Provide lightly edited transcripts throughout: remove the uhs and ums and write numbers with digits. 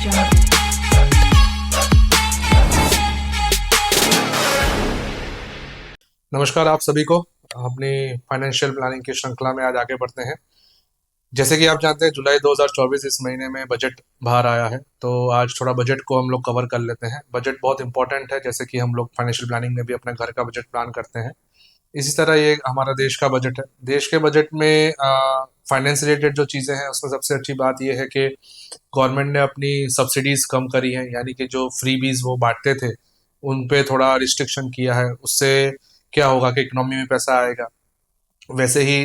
Jungle. नमस्कार आप सभी को अपनी फाइनेंशियल प्लानिंग की श्रृंखला में आज आगे बढ़ते हैं। जैसे कि आप जानते हैं जुलाई 2024 इस महीने में बजट बाहर आया है, तो आज थोड़ा बजट को हम लोग कवर कर लेते हैं। बजट बहुत इंपॉर्टेंट है, जैसे कि हम लोग फाइनेंशियल प्लानिंग में भी अपने घर का बजट प्लान करते हैं। इसी तरह ये हमारा देश का बजट है। देश के बजट में फाइनेंस रिलेटेड जो चीज़ें हैं उसमें सबसे अच्छी बात ये है कि गवर्नमेंट ने अपनी सब्सिडीज कम करी हैं, यानी कि जो फ्रीबीज वो बांटते थे उन पे थोड़ा रिस्ट्रिक्शन किया है। उससे क्या होगा कि इकोनॉमी में पैसा आएगा। वैसे ही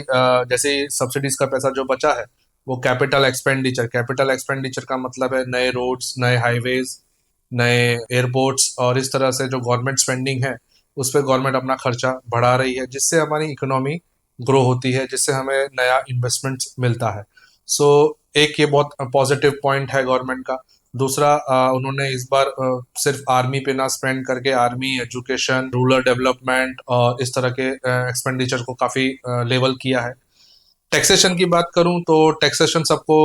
जैसे ही सब्सिडीज का पैसा जो बचा है वो कैपिटल एक्सपेंडिचर का मतलब है नए रोड्स, नए हाईवेज, नए एयरपोर्ट्स, और इस तरह से जो गवर्नमेंट स्पेंडिंग है उस पर गवर्नमेंट अपना खर्चा बढ़ा रही है, जिससे हमारी इकोनॉमी ग्रो होती है, जिससे हमें नया इन्वेस्टमेंट मिलता है। सो एक ये बहुत पॉजिटिव पॉइंट है गवर्नमेंट का। दूसरा, उन्होंने इस बार सिर्फ आर्मी पे ना स्पेंड करके आर्मी, एजुकेशन, रूरल डेवलपमेंट और इस तरह के एक्सपेंडिचर को काफ़ी लेवल किया है। टैक्सेशन की बात करूं तो टैक्सेशन सबको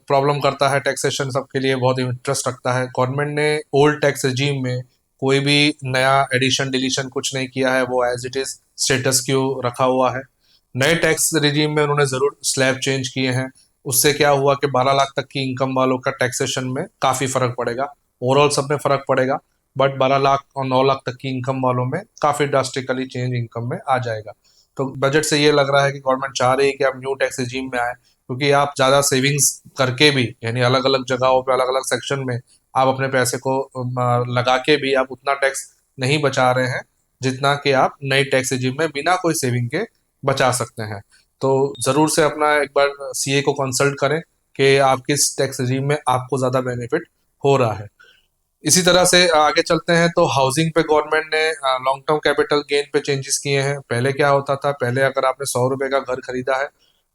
प्रॉब्लम करता है, टैक्सेशन सबके लिए बहुत इंटरेस्ट रखता है। गवर्नमेंट ने ओल्ड टैक्स रिजीम में कोई भी नया एडिशन डिलीशन कुछ नहीं किया है, वो as it is status quo रखा हुआ है। नए टैक्स रिजीम में उन्होंने ज़रूर स्लैब चेंज किए हैं। उससे क्या हुआ कि 12 लाख तक की इनकम वालों का टैक्सेशन में काफ़ी फ़र्क पड़ेगा। ओवरऑल सब में फ़र्क पड़ेगा, बट 12 लाख और 9 लाख तक की इनकम वालों में काफ़ी ड्रास्टिकली चेंज इनकम में आ जाएगा। तो बजट से ये लग रहा है कि गवर्नमेंट चाह रही है कि आप न्यू टैक्स रिजीम में आए, क्योंकि आप ज़्यादा सेविंग्स करके भी, यानी अलग अलग जगहों पे अलग अलग सेक्शन में आप अपने पैसे को लगा के भी आप उतना टैक्स नहीं बचा रहे हैं जितना कि आप नई टैक्स रिजीम में बिना कोई सेविंग के बचा सकते हैं। तो ज़रूर से अपना एक बार सीए को कंसल्ट करें कि आप किस टैक्स रिजीम में आपको ज़्यादा बेनिफिट हो रहा है। इसी तरह से आगे चलते हैं तो हाउसिंग पे गवर्नमेंट ने लॉन्ग टर्म कैपिटल गेन पे चेंजेस किए हैं। पहले क्या होता था, पहले अगर आपने 100 रुपए का घर खरीदा है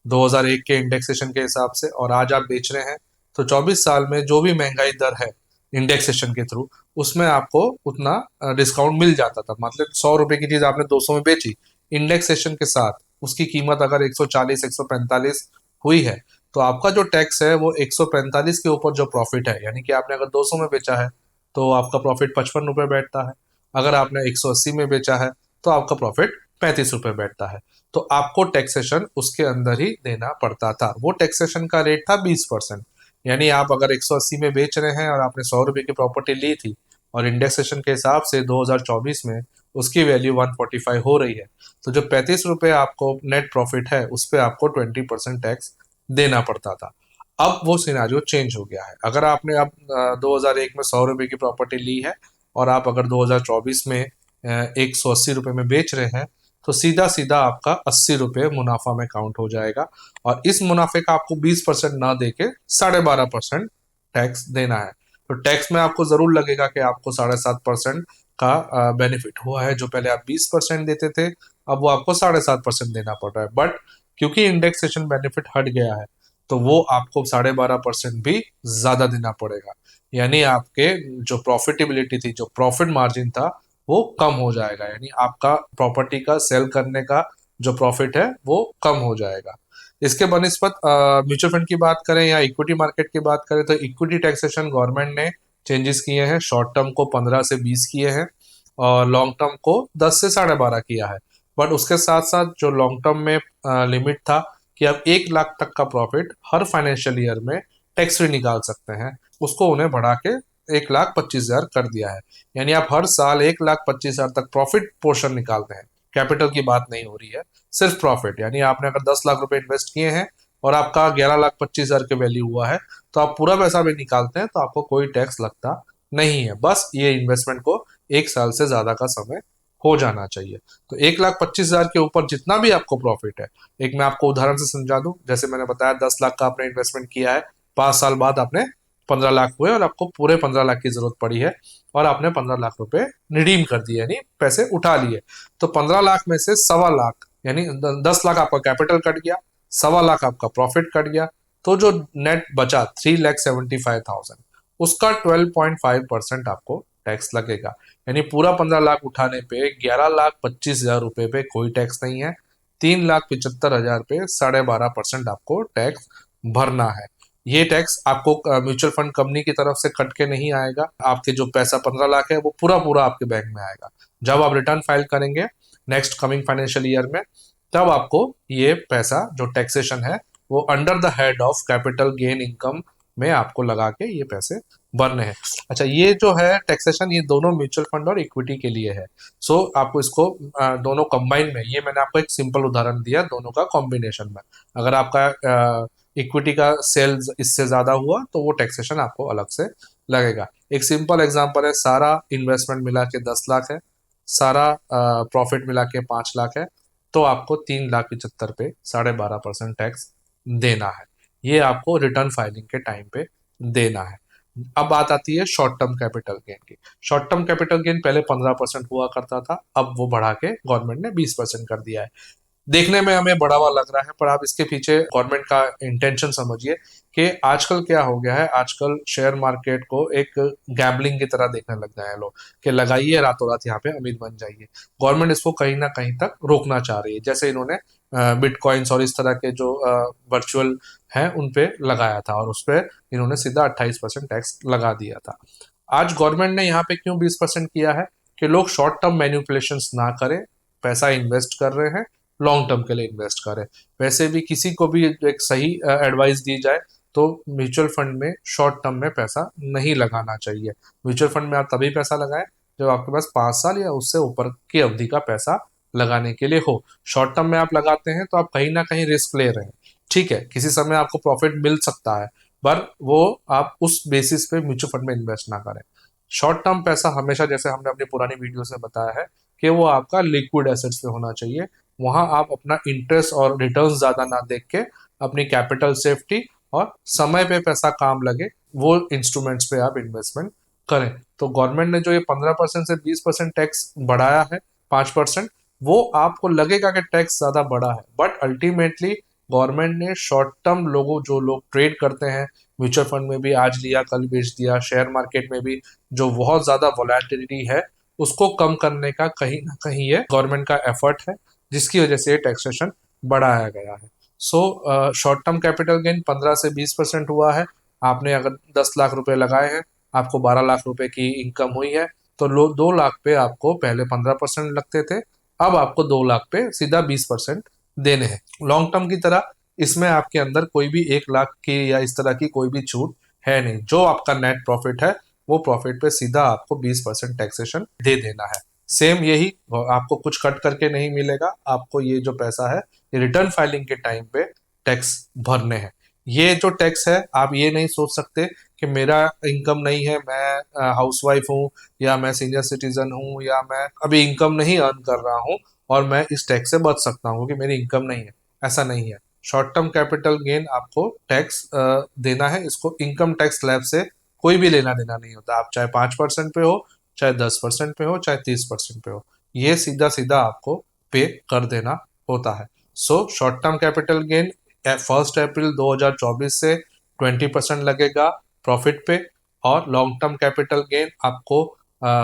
2001 के इंडेक्सेशन के हिसाब से और आज आप बेच रहे हैं, तो 24 साल में जो भी महंगाई दर है इंडेक्सेशन के थ्रू, उसमें आपको उतना डिस्काउंट मिल जाता था। मतलब 100 रुपए की चीज आपने 200 में बेची, इंडेक्सेशन के साथ उसकी कीमत अगर 140 145 हुई है, तो आपका जो टैक्स है वो 145 के ऊपर जो प्रॉफिट है, यानी कि आपने अगर 200 में बेचा है तो आपका प्रॉफिट 55 रुपये बैठता है। अगर आपने 180 में बेचा है तो आपका प्रॉफिट 35 रुपये बैठता है। तो आपको टैक्सेशन उसके अंदर ही देना पड़ता था। वो टैक्सेशन का रेट था 20%। यानी आप अगर 180 में बेच रहे हैं और आपने 100 रुपये की प्रॉपर्टी ली थी और इंडेक्सेशन के हिसाब से 2024 में उसकी वैल्यू 145 हो रही है, तो जो 35 रुपये आपको नेट प्रॉफिट है उस पर आपको 20% टैक्स देना पड़ता था। अब वो सिनारियो चेंज हो गया है। अगर आपने अब 2001 में 100 रुपए की प्रॉपर्टी ली है और आप अगर 2024 में 180 रुपये में बेच रहे हैं, तो सीधा सीधा आपका 80 रुपये मुनाफा में काउंट हो जाएगा। और इस मुनाफे का आपको 20% ना दे के 12.5% टैक्स देना है। तो टैक्स में आपको जरूर लगेगा कि आपको 7.5% का बेनिफिट हुआ है। जो पहले आप 20% देते थे, अब वो आपको 7.5% देना पड़ रहा है। बट क्योंकि इंडेक्सेशन बेनिफिट हट गया है, तो वो आपको 12.5% भी ज्यादा देना पड़ेगा। यानी आपके जो प्रॉफिटेबिलिटी थी, जो प्रॉफिट मार्जिन था, वो कम हो जाएगा। यानी आपका प्रॉपर्टी का सेल करने का जो प्रॉफिट है वो कम हो जाएगा। इसके बनिस्पत म्यूचुअल फंड की बात करें या इक्विटी मार्केट की बात करें, तो इक्विटी टैक्सेशन गवर्नमेंट ने चेंजेस किए हैं। शॉर्ट टर्म को 15 से 20 किए हैं और लॉन्ग टर्म को 10 से 12.5 किया है। बट उसके साथ साथ जो लॉन्ग टर्म में लिमिट था कि आप 1 लाख तक का प्रॉफिट हर फाइनेंशियल ईयर में टैक्स फ्री निकाल सकते हैं, उसको उन्हें बढ़ा के 1,25,000 कर दिया है। यानी आप हर साल 1,25,000 तक प्रॉफिट पोर्शन निकालते हैं। कैपिटल की बात नहीं हो रही है, सिर्फ प्रॉफिट। यानी आपने अगर 10 लाख रुपए इन्वेस्ट किए हैं और आपका 11,25,000 के वैल्यू हुआ है, तो आप पूरा पैसा भी निकालते हैं तो आपको कोई टैक्स लगता नहीं है। बस ये इन्वेस्टमेंट को 1 साल से ज्यादा का समय हो जाना चाहिए। तो 1,25,000 के ऊपर जितना भी आपको प्रॉफिट है, एक मैं आपको उदाहरण से समझा दूं। जैसे मैंने बताया 10 लाख का आपने इन्वेस्टमेंट किया है, 5 साल बाद आपने 15 लाख हुए और आपको पूरे 15 लाख की जरूरत पड़ी है और आपने 15 लाख रुपए रिडीम कर दिए, यानी पैसे उठा लिए। तो 15 लाख में से 1.25 लाख, यानी 10 लाख आपका कैपिटल कट गया, 1.25 लाख आपका प्रॉफिट कट गया, तो जो नेट बचा 3,75,000, उसका 12.5% आपको टैक्स लगेगा। यानी पूरा 15 लाख उठाने पे 11,25,000 रुपए पे कोई टैक्स नहीं है। 3,75,000 पे 12.5% आपको टैक्स भरना है। ये टैक्स आपको म्यूचुअल फंड कंपनी की तरफ से कट के नहीं आएगा। आपके जो पैसा 15 लाख है वो पूरा पूरा आपके बैंक में आएगा। जब आप रिटर्न फाइल करेंगे नेक्स्ट कमिंग फाइनेंशियल ईयर में, तब आपको ये पैसा जो टैक्सेशन है वो under the head of capital gain income में आपको लगा के ये पैसे भरने हैं। अच्छा, ये जो है टैक्सेशन, ये दोनों म्यूचुअल फंड और इक्विटी के लिए है। सो आपको इसको दोनों कंबाइन में, ये मैंने आपको एक सिंपल उदाहरण दिया दोनों का कॉम्बिनेशन में। अगर आपका इक्विटी का सेल्स इससे ज्यादा हुआ तो वो टैक्सेशन आपको अलग से लगेगा। एक सिंपल एग्जांपल है, सारा इन्वेस्टमेंट मिला के 10 लाख है, सारा प्रॉफिट मिला के 5 लाख है, तो आपको 3,75,000 पे 12.5% टैक्स देना है। ये आपको रिटर्न फाइलिंग के टाइम पे देना है। अब बात आती है शॉर्ट टर्म कैपिटल गेन की। शॉर्ट टर्म कैपिटल गेन पहले 15% हुआ करता था, अब वो बढ़ा के गवर्नमेंट ने 20% कर दिया है। देखने में हमें बड़ा हुआ लग रहा है, पर आप इसके पीछे गवर्नमेंट का इंटेंशन समझिए कि आजकल क्या हो गया है। आजकल शेयर मार्केट को एक गैम्बलिंग की तरह देखने लग गए हैं लोग, कि लगाइए रातों रात यहाँ पे अमीर बन जाइए। गवर्नमेंट इसको कहीं ना कहीं तक रोकना चाह रही है, जैसे इन्होंने बिटकॉइंस और इस तरह के जो वर्चुअल हैं उन पे लगाया था, और उस पर इन्होंने सीधा 28% टैक्स लगा दिया था। आज गवर्नमेंट ने यहाँ पे क्यों 20% किया है? कि लोग शॉर्ट टर्म मैनिपुलेशन ना करें, पैसा इन्वेस्ट कर रहे हैं, लॉन्ग टर्म के लिए इन्वेस्ट करें। वैसे भी किसी को भी एक सही एडवाइस दी जाए तो म्यूचुअल फंड में शॉर्ट टर्म में पैसा नहीं लगाना चाहिए। म्यूचुअल फंड में आप तभी पैसा लगाएं जब आपके पास 5 साल या उससे ऊपर की अवधि का पैसा लगाने के लिए हो। शॉर्ट टर्म में आप लगाते हैं तो आप कहीं ना कहीं रिस्क ले रहे हैं, ठीक है, किसी समय आपको प्रॉफिट मिल सकता है, पर वो आप उस बेसिस पे म्यूचुअल फंड में इन्वेस्ट ना करें। शॉर्ट टर्म पैसा हमेशा, जैसे हमने अपनी पुरानी वीडियो से बताया है, कि वो आपका लिक्विड एसेट्स पे होना चाहिए। वहां आप अपना इंटरेस्ट और रिटर्न ज्यादा ना देख के अपनी कैपिटल सेफ्टी और समय पे पैसा काम लगे वो इंस्ट्रूमेंट्स पे आप इन्वेस्टमेंट करें। तो गवर्नमेंट ने जो ये 15% से 20% टैक्स बढ़ाया है, 5%, वो आपको लगेगा कि टैक्स ज्यादा बढ़ा है, बट अल्टीमेटली गवर्नमेंट ने शॉर्ट टर्म लोगों, जो लोग ट्रेड करते हैं म्यूचुअल फंड में भी, आज लिया कल बेच दिया, शेयर मार्केट में भी जो बहुत ज्यादा वोलेटिलिटी है, उसको कम करने का कहीं ना कहीं ये गवर्नमेंट का एफर्ट है, जिसकी वजह से ये टैक्सेशन बढ़ाया गया है। So short term capital gain 15 से 20% हुआ है। आपने अगर 10 लाख रुपए लगाए हैं, आपको 12 लाख रुपए की इनकम हुई है, तो लो 2 लाख पे आपको पहले 15% लगते थे, अब आपको 2 लाख पे सीधा 20% देने हैं। लॉन्ग टर्म की तरह इसमें आपके अंदर कोई भी 1 लाख की या इस तरह की कोई भी छूट है नहीं। जो आपका नेट प्रॉफिट है वो प्रॉफिट पे सीधा आपको 20% टैक्सेशन दे देना है। सेम यही, आपको कुछ कट करके नहीं मिलेगा, आपको ये जो पैसा है ये रिटर्न फाइलिंग के टाइम पे टैक्स भरने हैं। ये जो टैक्स है, आप ये नहीं सोच सकते कि मेरा इनकम नहीं है, मैं हाउसवाइफ हूँ, या मैं सीनियर सिटीजन हूँ, या मैं अभी इनकम नहीं अर्न कर रहा हूँ और मैं इस टैक्स से बच सकता हूँ कि मेरी इनकम नहीं है। ऐसा नहीं है। शॉर्ट टर्म कैपिटल गेन आपको टैक्स देना है, इसको इनकम टैक्स स्लैब से कोई भी लेना देना नहीं होता। आप चाहे 5% पे हो, चाहे 10% पे हो, चाहे 30% पे हो, ये सीधा सीधा आपको पे कर देना होता है। So short term capital gain 1 अप्रैल 2024 से 20% लगेगा प्रॉफिट पे, और लॉन्ग टर्म कैपिटल गेन आपको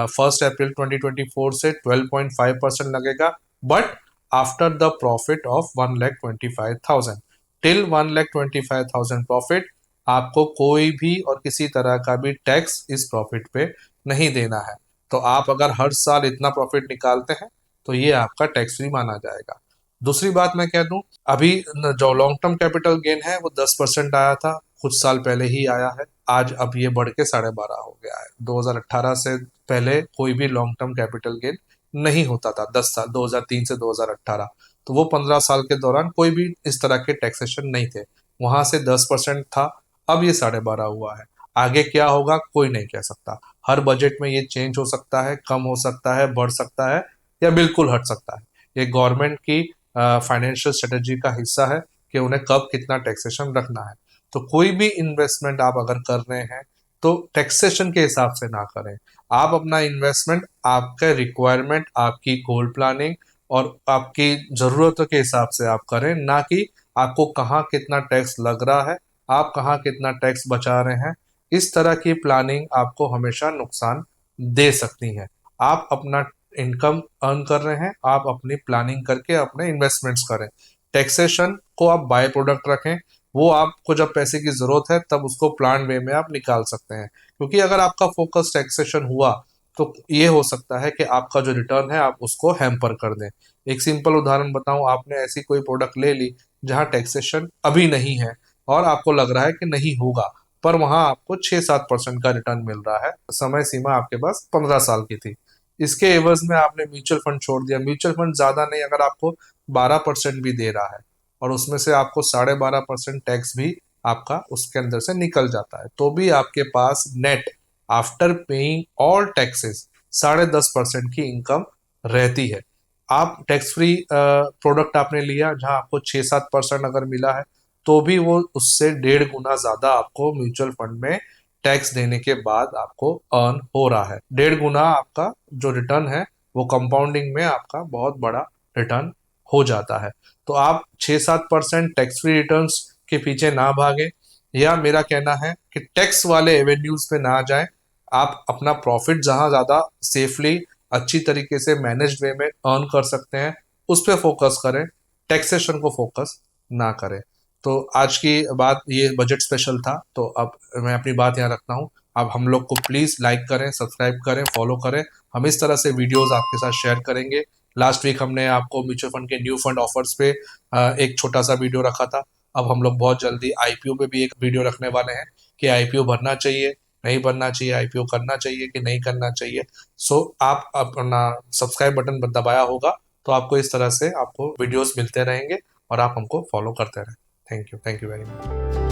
1 अप्रैल 2024 से 12.5% लगेगा, but after the profit of 1,25,000। Till 1,25,000 profit आपको कोई भी और किसी तरह का भी टैक्स इस प्रॉफिट पे नहीं देना है। तो आप अगर हर साल इतना प्रॉफिट निकालते हैं तो ये आपका टैक्स फ्री माना जाएगा। दूसरी बात मैं कह दूं, अभी जो लॉन्ग टर्म कैपिटल गेन है वो 10% आया था, कुछ साल पहले ही आया है, आज अब ये बढ़ के 12.5 हो गया है। 2018 से पहले कोई भी लॉन्ग टर्म कैपिटल गेन नहीं होता था, 10 साल, 2003 से 2018, तो वो 15 साल के दौरान कोई भी इस तरह के टैक्सेशन नहीं थे। वहां से 10% था, अब ये 12.5 हुआ है। आगे क्या होगा कोई नहीं कह सकता। हर बजट में ये चेंज हो सकता है, कम हो सकता है, बढ़ सकता है, या बिल्कुल हट सकता है। ये गवर्नमेंट की फाइनेंशियल स्ट्रेटेजी का हिस्सा है कि उन्हें कब कितना टैक्सेशन रखना है। तो कोई भी इन्वेस्टमेंट आप अगर कर रहे हैं तो टैक्सेशन के हिसाब से ना करें। आप अपना इन्वेस्टमेंट आपके रिक्वायरमेंट, आपकी गोल प्लानिंग और आपकी जरूरतों के हिसाब से आप करें, ना कि आपको कहाँ कितना टैक्स लग रहा है, आप कहाँ कितना टैक्स बचा रहे हैं। इस तरह की प्लानिंग आपको हमेशा नुकसान दे सकती है। आप अपना इनकम अर्न कर रहे हैं, आप अपनी प्लानिंग करके अपने इन्वेस्टमेंट्स करें। टैक्सेशन को आप बाय प्रोडक्ट रखें, वो आपको जब पैसे की जरूरत है तब उसको प्लान वे में आप निकाल सकते हैं। क्योंकि अगर आपका फोकस टैक्सेशन हुआ तो ये हो सकता है कि आपका जो रिटर्न है आप उसको हैम्पर कर दें। एक सिंपल उदाहरण बताऊं, आपने ऐसी कोई प्रोडक्ट ले ली जहां टैक्सेशन अभी नहीं है और आपको लग रहा है कि नहीं होगा, पर वहां आपको 6-7% का रिटर्न मिल रहा है, समय सीमा आपके पास 15 साल की थी। इसके एवज में आपने म्यूचुअल फंड छोड़ दिया। म्यूचुअल फंड ज्यादा नहीं, अगर आपको 12% भी दे रहा है और उसमें से आपको 12.5% टैक्स भी आपका उसके अंदर से निकल जाता है, तो भी आपके पास net after paying all taxes 10.5% की इनकम रहती है। आप टैक्स फ्री प्रोडक्ट आपने लिया जहां आपको 6-7% अगर मिला है, तो भी वो उससे 1.5 गुना ज्यादा आपको म्यूचुअल फंड में टैक्स देने के बाद आपको अर्न हो रहा है। 1.5 गुना आपका जो रिटर्न है वो कंपाउंडिंग में आपका बहुत बड़ा रिटर्न हो जाता है। तो आप 6-7% टैक्स फ्री रिटर्न्स के पीछे ना भागे, या मेरा कहना है कि टैक्स वाले एवेन्यूज पे ना जाएं। आप अपना प्रॉफिट जहां ज्यादा सेफली अच्छी तरीके से मैनेज्ड वे में अर्न कर सकते हैं उस पर फोकस करें, टैक्सेशन को फोकस ना करें। तो आज की बात ये बजट स्पेशल था, तो अब मैं अपनी बात यहाँ रखता हूँ। अब हम लोग को प्लीज लाइक करें, सब्सक्राइब करें, फॉलो करें। हम इस तरह से वीडियोस आपके साथ शेयर करेंगे। लास्ट वीक हमने आपको म्यूचुअल फंड के न्यू फंड ऑफर्स पे एक छोटा सा वीडियो रखा था। अब हम लोग बहुत जल्दी आईपीओ पे भी एक वीडियो रखने वाले हैं कि आईपीओ भरना चाहिए, नहीं भरना चाहिए, आईपीओ करना चाहिए कि नहीं करना चाहिए। सो आप अपना सब्सक्राइब बटन दबाया होगा तो आपको इस तरह से आपको वीडियोस मिलते रहेंगे और आप हमको फॉलो करते रहें। Thank you very much.